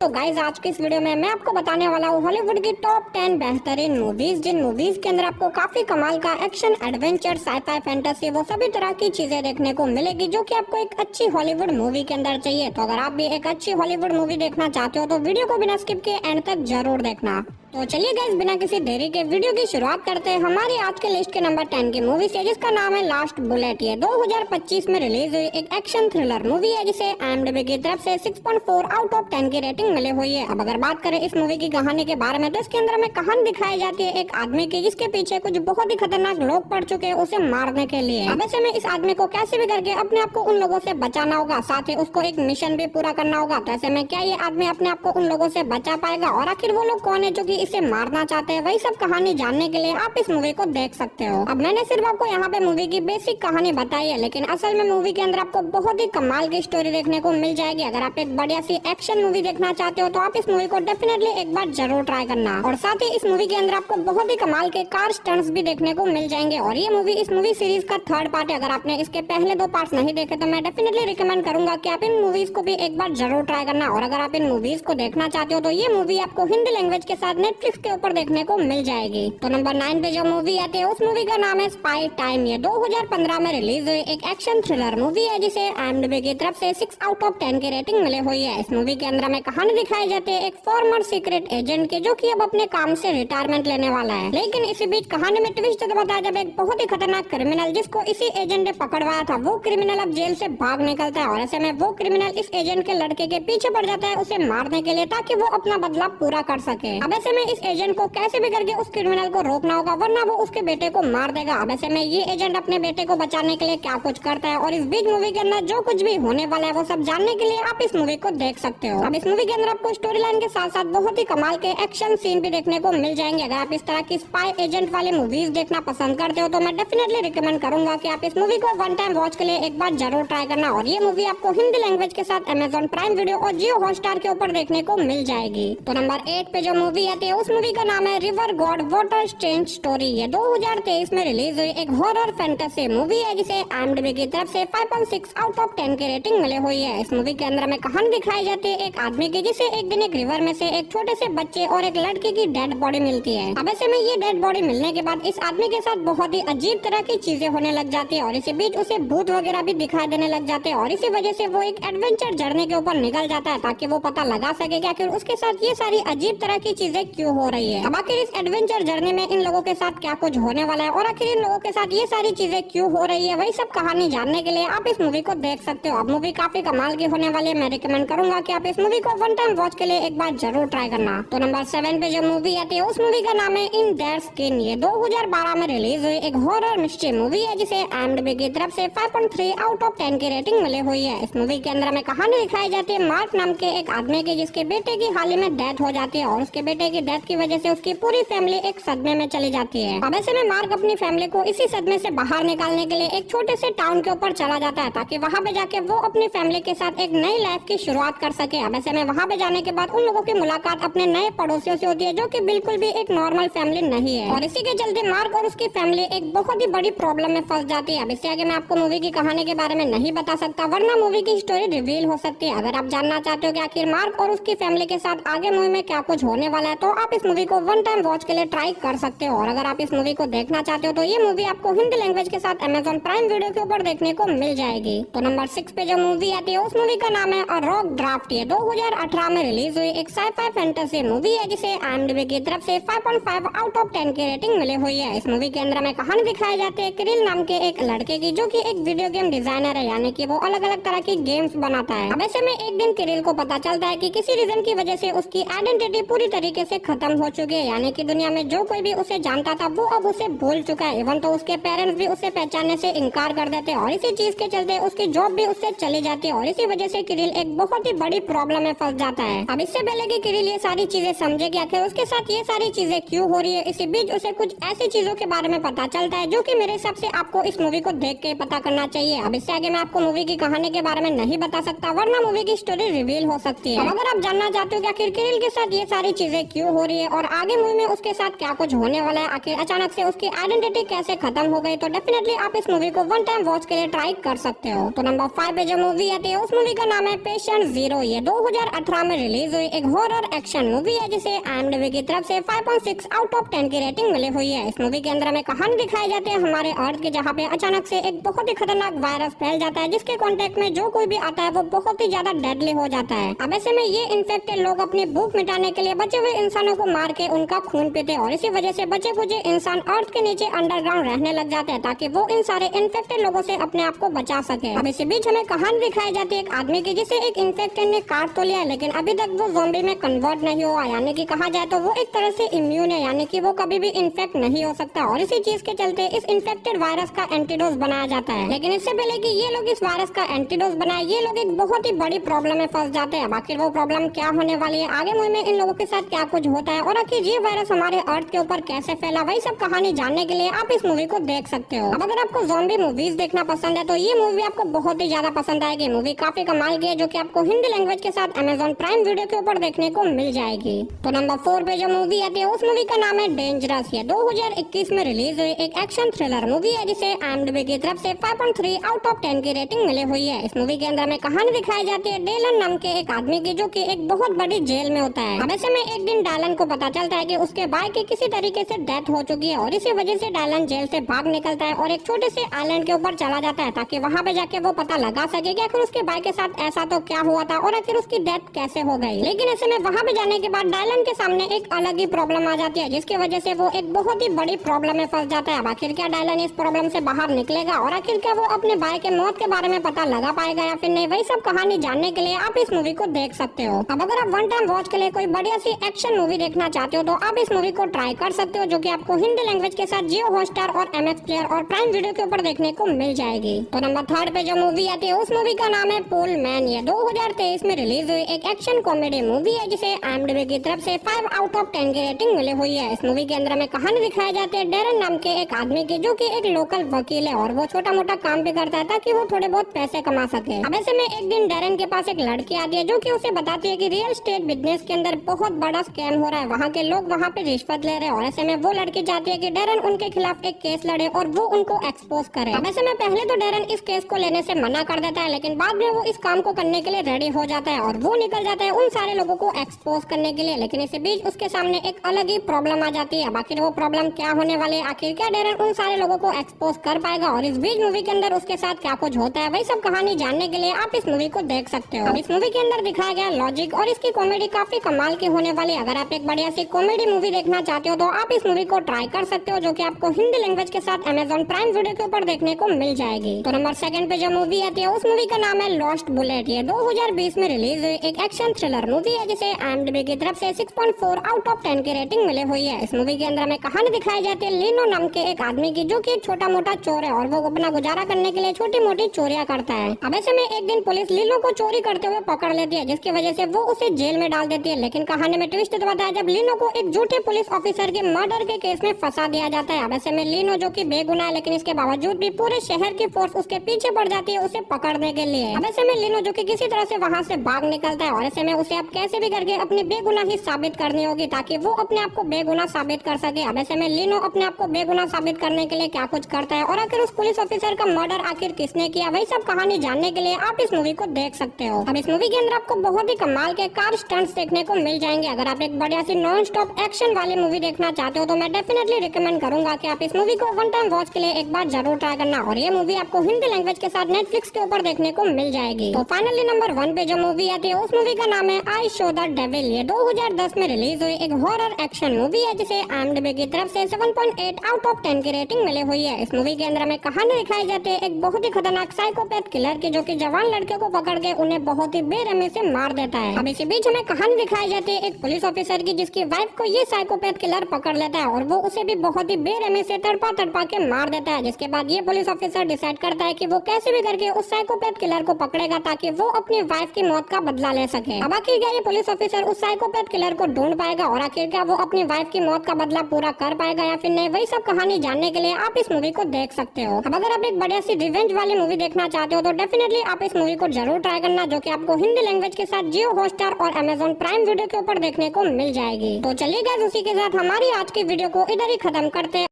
तो गाइज आज के इस वीडियो में मैं आपको बताने वाला हूँ हॉलीवुड की टॉप 10 बेहतरीन मूवीज, जिन मूवीज के अंदर आपको काफी कमाल का एक्शन, एडवेंचर, साईफाई, फैंटेसी वो सभी तरह की चीजें देखने को मिलेगी जो कि आपको एक अच्छी हॉलीवुड मूवी के अंदर चाहिए। तो अगर आप भी एक अच्छी हॉलीवुड मूवी देखना चाहते हो तो वीडियो को बिना स्किप किए एंड तक जरूर देखना। तो चलिए गाइस बिना किसी देरी के वीडियो की शुरुआत करते हैं हमारी आज के लिस्ट के नंबर 10 की मूवी से, जिसका नाम है लास्ट बुलेट। ये 2025 में रिलीज हुई एक एक्शन थ्रिलर मूवी है जिसे IMDb की तरफ से 6.4 आउट ऑफ 10 की रेटिंग मिली हुई है। अब अगर बात करें इस मूवी की कहानी के बारे में तो इसके अंदर हमें कहानी दिखाई जाती है एक आदमी की जिसके पीछे कुछ बहुत ही खतरनाक लोग पड़ चुके हैं उसे मारने के लिए। अब ऐसे में इस आदमी को कैसे भी करके अपने आप को उन लोगों से बचाना होगा, साथ ही उसको एक मिशन भी पूरा करना होगा। तो ऐसे में क्या ये आदमी अपने आप को उन लोगों से बचा पाएगा और आखिर वो लोग कौन है जो कि इसे मारना चाहते हैं, वही सब कहानी जानने के लिए आप इस मूवी को देख सकते हो। अब मैंने सिर्फ आपको यहाँ पे मूवी की बेसिक कहानी बताई है, लेकिन असल में मूवी के अंदर आपको बहुत ही कमाल की स्टोरी देखने को मिल जाएगी। अगर आप एक बढ़िया सी एक्शन मूवी देखना चाहते हो तो आप इस मूवी को डेफिनेटली एक बार जरूर ट्राई करना। और साथ ही इस मूवी के अंदर आपको बहुत ही कमाल के कार स्टंट्स भी देखने को मिल जाएंगे। और ये मूवी इस मूवी सीरीज का थर्ड पार्ट है। अगर आपने इसके पहले 2 पार्ट्स नहीं देखे तो मैं डेफिनेटली रिकमेंड करूंगा कि आप इन मूवीज को भी एक बार जरूर ट्राई करना। और अगर आप इन मूवीज को देखना चाहते हो तो ये मूवी आपको हिंदी लैंग्वेज के साथ नेटफ्लिक्स के ऊपर देखने को मिल जाएगी। तो नंबर 9 पे जो मूवी आती है उस मूवी का नाम है स्पाई टाइम। ये 2015 में रिलीज हुई एक एक्शन थ्रिलर मूवी है जिसे IMDb की तरफ से 6 आउट ऑफ 10 की रेटिंग मिली हुई है। इस मूवी के अंदर हमें कहानी दिखाई जाती है एक फॉर्मर सीक्रेट एजेंट के जो कि अब अपने काम से रिटायरमेंट लेने वाला है। लेकिन इसी बीच कहानी में ट्विस्ट तो बताया जब एक बहुत ही खतरनाक क्रिमिनल जिसको इसी एजेंट ने पकड़वाया था वो क्रिमिनल अब जेल से भाग निकलता है। और ऐसे में वो क्रिमिनल इस एजेंट के लड़के के पीछे पड़ जाता है उसे मारने के लिए ताकि वो अपना बदला पूरा कर सके। अब ऐसे में इस एजेंट को कैसे भी करके उस क्रिमिनल को रोकना होगा वरना वो उसके बेटे को मार देगा। अब ऐसे में ये एजेंट अपने बेटे को बचाने के लिए क्या कुछ करता है और इस बीच मूवी के अंदर जो कुछ भी होने वाला है वो सब जानने के लिए आप इस मूवी को देख सकते हो। अब इस मूवी के अंदर आपको स्टोरी लाइन के साथ साथ बहुत ही कमाल के एक्शन सीन भी देखने को मिल जाएंगे। अगर आप इस तरह की स्पाई एजेंट वाली मूवीज देखना पसंद करते हो तो मैं डेफिनेटली रिकमेंड करूंगा कि आप इस मूवी को वन टाइम वॉच के लिए एक बार जरूर ट्राई करना। और ये मूवी आपको हिंदी लैंग्वेज के साथ Amazon प्राइम वीडियो और जियो हॉटस्टार के ऊपर देखने को मिल जाएगी। तो नंबर 8 पे जो मूवी आती है उस मूवी का नाम है river God water strange story. ये 2023 में रिलीज हुई एक हॉरर फैंटेसी मूवी है जिसे IMDb की तरफ से 5.6 आउट ऑफ 10 की रेटिंग मिली हुई है। इस मूवी के अंदर हमें कहानी दिखाई जाती है एक आदमी की जिसे एक दिन एक रिवर में से एक छोटे से बच्चे और एक लड़के की डेड बॉडी मिलती है। अब ऐसे में ये डेड बॉडी मिलने के बाद इस आदमी के साथ बहुत ही अजीब तरह की चीजें होने लग जाती है और इसी बीच उसे भूत वगैरह भी दिखाई देने लग जाते हैं। और इसी वजह से वो एक एडवेंचर जर्नी के ऊपर निकल जाता है ताकि वो पता लगा सके कि आखिर उसके साथ ये सारी अजीब तरह की चीजें क्यों हो रही है। अब आखिर इस एडवेंचर जर्नी में इन लोगों के साथ क्या कुछ होने वाला है और आखिर इन लोगों के साथ ये सारी चीजें क्यों हो रही है, वही सब कहानी जानने के लिए आप इस मूवी को देख सकते हो। अब मूवी काफी कमाल की होने वाली है। मैं रिकमेंड करूंगा कि आप इस मूवी को वन टाइम वॉच के लिए एक बार जरूर ट्राई करना। तो नंबर 7 पे जो मूवी आती है उस मूवी का नाम है इन देयर स्किन। ये 2012 में रिलीज हुई एक हॉरर मिस्ट्री मूवी है जिसे IMDb की तरफ से 5.3 आउट ऑफ 10 की रेटिंग मिली हुई है। इस मूवी के अंदर हमें कहानी दिखाई जाती है मार्क नाम के एक आदमी की जिसके बेटे की हाल ही में डेथ हो जाती है और उसके बेटे की डेथ की वजह से उसकी पूरी फैमिली एक सदमे में चली जाती है। अब ऐसे में मार्क अपनी फैमिली को इसी सदमे से बाहर निकालने के लिए एक छोटे से टाउन के ऊपर चला जाता है ताकि वहाँ पे जाके वो अपनी फैमिली के साथ एक नई लाइफ की शुरुआत कर सके। अब ऐसे में वहाँ पे जाने के बाद उन लोगों की मुलाकात अपने नए पड़ोसियों से होती है जो कि बिल्कुल भी एक नॉर्मल फैमिली नहीं है और इसी के चलते मार्क और उसकी फैमिली एक बहुत ही बड़ी प्रॉब्लम में फंस जाती है। अब इससे आगे मैं आपको मूवी की कहानी के बारे में नहीं बता सकता वरना मूवी की स्टोरी रिवील हो सकती है। अगर आप जानना चाहते हो कि आखिर मार्क और उसकी फैमिली के साथ आगे मूवी में क्या कुछ होने वाला है तो आप इस मूवी को वन टाइम वॉच के लिए ट्राई कर सकते हो। और अगर आप इस मूवी को देखना चाहते हो तो ये मूवी आपको हिंदी लैंग्वेज के साथ Amazon प्राइम वीडियो के ऊपर देखने को मिल जाएगी। तो नंबर 6 पे जो मूवी आती है उस मूवी का नाम है अ रॉक ड्राफ्ट। ये 2018 में रिलीज हुई एक साईफाई फैंटेसी मूवी है जिसे IMDb की तरफ से 5.5 आउट ऑफ 10 की रेटिंग मिली हुई है। इस मूवी के अंदर हमें कहानी दिखाई जाती है किरिल नाम के एक लड़के की जो कि एक वीडियो गेम डिजाइनर है, यानी कि वो अलग अलग तरह की गेम्स बनाता है। अब ऐसे में एक दिन किरिल को पता चलता है कि किसी रीजन की वजह से उसकी आइडेंटिटी पूरी तरीके से खत्म हो चुकी है, यानी कि दुनिया में जो कोई भी उसे जानता था वो अब उसे भूल चुका है। इवन तो उसके पेरेंट्स भी उसे पहचानने से इनकार कर देते हैं और इसी चीज के चलते उसकी जॉब भी उससे चली जाती है और इसी वजह से किरिल एक बहुत ही बड़ी प्रॉब्लम में फंस जाता है। अब इससे पहले कि किरिल ये सारी चीजें समझे कि आखिर उसके साथ ये सारी चीजें क्यों हो रही है, इसी बीच उसे कुछ ऐसी चीजों के बारे में पता चलता है जो कि मेरे हिसाब से आपको इस मूवी को देख के पता करना चाहिए। अब इससे आगे मैं आपको मूवी की कहानी के बारे में नहीं बता सकता वरना मूवी की स्टोरी रिवील हो सकती है। अगर आप जानना चाहते हो कि आखिर किरिल के साथ ये सारी चीजें क्यों शुरू हो रही है और आगे मूवी में उसके साथ क्या कुछ होने वाला है, आखिर अचानक से उसकी आइडेंटिटी कैसे खत्म हो गई, तो डेफिनेटली आप इस मूवी को वन टाइम वॉच के लिए ट्राई कर सकते हो। तो नंबर 5 पे जो मूवी आती है उस मूवी का नाम है पेशेंट जीरो। ये 2018 में रिलीज हुई एक हॉरर एक्शन मूवी है जिसे IMDb की तरफ से 5.6 आउट ऑफ 10 की रेटिंग मिली हुई है। इस मूवी के अंदर हमें कहानी दिखाई जाती है हमारे अर्थ की, जहाँ पे अचानक से एक बहुत ही खतरनाक वायरस फैल जाता है जिसके कांटेक्ट में जो कोई भी आता है वो बहुत ही ज्यादा डेडली हो जाता है। अब ऐसे में ये इन्फेक्टेड लोग अपनी भूख मिटाने के लिए बचे हुए इंसानों को मार के उनका खून पीते हैं और इसी वजह से बचे कुछ इंसान अर्थ के नीचे अंडरग्राउंड रहने लग जाते हैं ताकि वो इन सारे इन्फेक्टेड लोगों से अपने आप को बचा सके। अब इसी बीच हमें कहानी दिखाई जाती है एक आदमी की जिसे एक इन्फेक्टेड ने काट तो लिया लेकिन अभी तक वो ज़ॉम्बी में कन्वर्ट नहीं हुआ, यानी कि कहा जाए तो वो एक तरह से इम्यून है, यानी कि वो कभी भी इन्फेक्ट नहीं हो सकता और इसी चीज के चलते इस इन्फेक्टेड वायरस का एंटीडोज बनाया जाता है। लेकिन इससे पहले कि ये लोग इस वायरस का एंटीडोज बनाए, ये लोग एक बहुत ही बड़ी प्रॉब्लम में फंस जाते हैं। आखिर वो प्रॉब्लम क्या होने वाली है, आगे मूवी में इन लोगों के साथ क्या कुछ होता है और आखिर ये वायरस हमारे अर्थ के ऊपर कैसे फैला, वही सब कहानी जानने के लिए आप इस मूवी को देख सकते हो। अब अगर आपको ज़ॉम्बी मूवीज देखना पसंद है तो ये मूवी आपको बहुत ही ज्यादा पसंद आएगी। मूवी काफी कमाल की है जो कि आपको हिंदी लैंग्वेज के साथ Amazon प्राइम वीडियो के ऊपर देखने को मिल जाएगी। तो नंबर 4 पे जो मूवी आती है उस मूवी का नाम है डेंजरस। ये 2021 में रिलीज हुई एक एक्शन थ्रिलर मूवी है जिसे IMDb की तरफ से 5.3 आउट ऑफ 10 की रेटिंग मिली हुई है। इस मूवी के अंदर में कहानी दिखाई जाती है डेलन नाम के एक आदमी की जो कि एक बहुत बड़ी जेल में होता है। अब ऐसे में एक दिन डायलन को पता चलता है कि उसके भाई की किसी तरीके से डेथ हो चुकी है और इसी वजह से डायलन जेल से भाग निकलता है और एक छोटे से आइलैंड के ऊपर चला जाता है ताकि वहाँ पे जाके वो पता लगा सके कि आखिर उसके भाई के साथ ऐसा तो क्या हुआ था और आखिर उसकी डेथ कैसे हो गई। लेकिन ऐसे में वहाँ पे जाने के बाद डायलन के सामने एक अलग ही प्रॉब्लम आ जाती है जिसकी वजह से वो एक बहुत ही बड़ी प्रॉब्लम में फंस जाता है। अब आखिर क्या डायलन इस प्रॉब्लम से बाहर निकलेगा और आखिर क्या वो अपने भाई के मौत के बारे में पता लगा पाएगा या फिर नहीं, वही सब कहानी जानने के लिए आप इस मूवी को देख सकते हो। अब अगर आप वन टाइम वॉच के लिए कोई बढ़िया सी एक्शन मूवी देखना चाहते हो तो आप इस मूवी को ट्राई कर सकते हो जो कि आपको हिंदी लैंग्वेज के साथ जियो हॉटस्टार और MX प्लेयर और प्राइम वीडियो के ऊपर देखने को मिल जाएगी। तो नंबर 3 पे जो मूवी आती है उस मूवी का नाम है पुल मैन। ये 2023 में रिलीज हुई एक एक्शन कॉमेडी मूवी है जिसे IMDb की तरफ से 5 आउट ऑफ 10 की रेटिंग मिली हुई है। इस मूवी के अंदर में कहानी दिखाई जाती है डेरन नाम के एक आदमी की जो कि एक लोकल वकील है और वो छोटा मोटा काम भी करता है ताकि वो थोड़े बहुत पैसे कमा सके। अब ऐसे में एक दिन डेरन के पास एक लड़की आती है जो कि उसे बताती है कि रियल एस्टेट बिजनेस के अंदर बहुत बड़ा स्कैम हो रहा है, वहाँ के लोग वहाँ पे रिश्वत ले रहे हैं और ऐसे में वो लड़की चाहती है कि डेरन उनके खिलाफ एक केस लड़े और वो उनको एक्सपोज करे। अब ऐसे में पहले तो डेरन इस केस को लेने से मना कर देता है लेकिन बाद में वो इस काम को करने के लिए रेडी हो जाता है और वो निकल जाता है उन सारे लोगों को एक्सपोज करने के लिए। लेकिन इसी बीच उसके सामने एक अलग ही प्रॉब्लम आ जाती है। अब आखिर वो प्रॉब्लम क्या होने वाली है, आखिर क्या डेरन उन सारे लोगों को एक्सपोज कर पाएगा और इस बीच मूवी के अंदर उसके साथ क्या कुछ होता है, वही सब कहानी जानने के लिए आप इस मूवी को देख सकते हो। इस मूवी के अंदर दिखाया गया लॉजिक और इसकी कॉमेडी काफी कमाल की होने वाली है। अगर आप एक बढ़िया सी कॉमेडी मूवी देखना चाहते हो तो आप इस मूवी को ट्राई कर सकते हो जो कि आपको हिंदी लैंग्वेज के साथ Amazon प्राइम वीडियो के ऊपर देखने को मिल जाएगी। तो नंबर 2 पे जो मूवी आती है उस मूवी का नाम है लॉस्ट बुलेट। ये 2020 में रिलीज हुई एक एक्शन थ्रिलर मूवी है जिसे IMDb की तरफ से 6.4 आउट ऑफ 10 की रेटिंग मिली हुई है। इस मूवी के अंदर में कहानी दिखाई जाती है लिनो नाम के एक आदमी की जो कि एक छोटा मोटा चोर है और वो अपना गुजारा करने के लिए छोटी मोटी चोरियां करता है। अब ऐसे में एक दिन पुलिस लिनो को चोरी करते हुए पकड़ लेती है जिसकी वजह से वो उसे जेल में डाल देती है। लेकिन कहानी में ट्विस्ट तब है जब लिनो को एक झूठे पुलिस ऑफिसर के मर्डर के केस में फंसा दिया जाता है। अब ऐसे में लिनो जो कि बेगुनाह है लेकिन इसके बावजूद भी पूरे शहर की फोर्स उसके पीछे पड़ जाती है उसे पकड़ने के लिए। अब ऐसे में लिनो जो कि किसी तरह से वहाँ से भाग निकलता है और ऐसे में उसे अब कैसे भी करके अपनी बेगुनाही साबित करनी होगी ताकि वो अपने आप को बेगुनाह साबित कर सके। अब ऐसे में लिनो अपने आप को बेगुनाह साबित करने के लिए क्या कुछ करता है और आखिर उस पुलिस ऑफिसर का मर्डर आखिर किसने किया, वही सब कहानी जानने के लिए आप इस मूवी को देख सकते हो। अब इस मूवी के अंदर आपको बहुत ही कमाल के कार स्टंट्स देखने को मिल जाएंगे। अगर आप एक बढ़िया सी नॉन स्टॉप एक्शन वाली मूवी देखना चाहते हो तो मैं डेफिनेटली रिकमेंड करूंगा कि आप इस मूवी को वन टाइम वॉच के लिए एक बार जरूर ट्राई करना और ये मूवी आपको हिंदी लैंग्वेज के साथ नेटफ्लिक्स के ऊपर देखने को मिल जाएगी। तो फाइनली नंबर 1 पे जो मूवी आती है उस मूवी का नाम है आई शो द डेविल। ये 2010 में रिलीज हुई एक हॉरर एक्शन मूवी है जिसे IMDb की तरफ से 7.8 आउट ऑफ 10 की रेटिंग मिली हुई है। इस मूवी के अंदर में कहानी दिखाई जाती है एक बहुत ही खतरनाक साइकोपैथ किलर की जो कि जवान लड़के को पकड़ के उन्हें बहुत ही बेरहमी से मार देता है। अब इसी बीच हमें कहानी दिखाई जाती है एक पुलिस ऑफिसर की जिसकी वाइफ को ये साइकोपैथ किलर पकड़ लेता है और वो उसे भी बहुत ही बेरहमी से तड़पा तड़पा के मार देता है। जिसके बाद ये पुलिस ऑफिसर डिसाइड करता है कि वो कैसे भी करके उस साइकोपैथ किलर को पकड़ेगा ताकि वो अपनी वाइफ की मौत का बदला ले सके। अब आखिर क्या ये पुलिस ऑफिसर उस साइकोपैथ किलर को ढूंढ पाएगा और आखिर क्या वो अपनी वाइफ की मौत का बदला पूरा कर पाएगा या फिर नहीं, वही सब कहानी जानने के लिए आप इस मूवी को देख सकते हो। अब अगर आप एक बढ़िया सी रिवेंज वाली मूवी देखना चाहते हो तो डेफिनेटली आप इस मूवी को जरूर ट्राई करना जो कि आपको हिंदी लैंग्वेज के साथ जियो हॉटस्टार और Amazon प्राइम वीडियो के ऊपर देखने को मिल जाएगी। तो चलिए गाइस, उसी के साथ हमारी आज की वीडियो को इधर ही खत्म करते हैं।